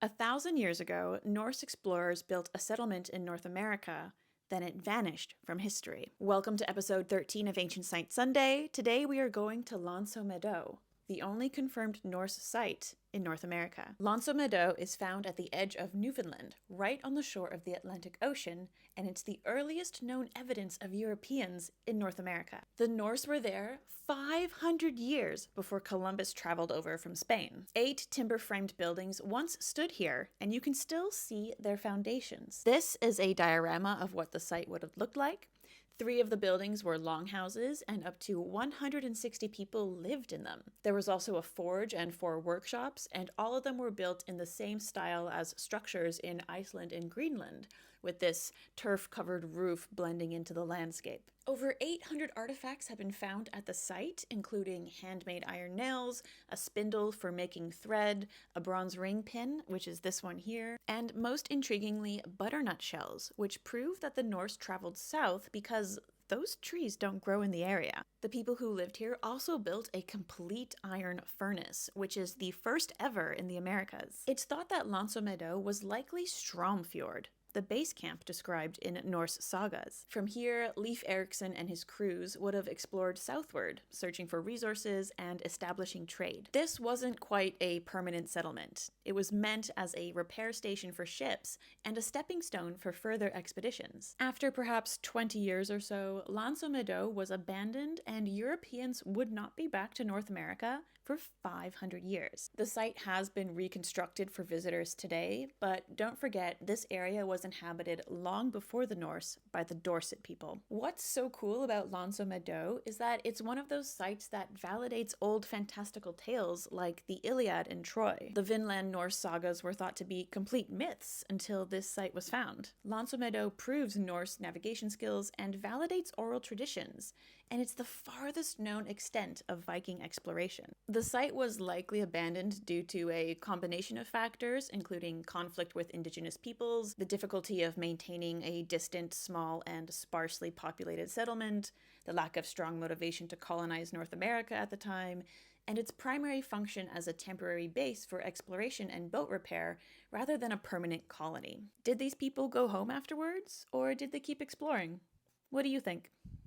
1,000 years ago, Norse explorers built a settlement in North America. Then it vanished from history. Welcome to episode 13 of Ancient Site Sunday. Today we are going to Lanso Meadow, the only confirmed Norse site in North America. Lanso Meadow is found at the edge of Newfoundland, right on the shore of the Atlantic Ocean, and it's the earliest known evidence of Europeans in North America. The Norse were there 500 years before Columbus traveled over from Spain. 8 timber-framed buildings once stood here, and you can still see their foundations. This is a diorama of what the site would have looked like. 3 of the buildings were longhouses, and up to 160 people lived in them. There was also a forge and 4 workshops, and all of them were built in the same style as structures in Iceland and Greenland, with this turf-covered roof blending into the landscape. Over 800 artifacts have been found at the site, including handmade iron nails, a spindle for making thread, a bronze ring pin, which is this one here, and most intriguingly, butternut shells, which prove that the Norse traveled south because those trees don't grow in the area. The people who lived here also built a complete iron furnace, which is the first ever in the Americas. It's thought that Lanso Meadow was likely Stromfjord, the base camp described in Norse sagas. From here, Leif Erikson and his crews would have explored southward, searching for resources and establishing trade. This wasn't quite a permanent settlement. It was meant as a repair station for ships and a stepping stone for further expeditions. After perhaps 20 years or so, Lanso Meadow was abandoned and Europeans would not be back to North America for 500 years. The site has been reconstructed for visitors today, but don't forget this area was inhabited long before the Norse by the Dorset people. What's so cool about Lanso Meadow is that it's one of those sites that validates old fantastical tales like the Iliad and Troy. The Vinland Norse sagas were thought to be complete myths until this site was found. Lanso Meadow proves Norse navigation skills and validates oral traditions, and it's the farthest known extent of Viking exploration. The site was likely abandoned due to a combination of factors, including conflict with indigenous peoples, the difficulty of maintaining a distant, small, and sparsely populated settlement, the lack of strong motivation to colonize North America at the time, and its primary function as a temporary base for exploration and boat repair rather than a permanent colony. Did these people go home afterwards, or did they keep exploring? What do you think?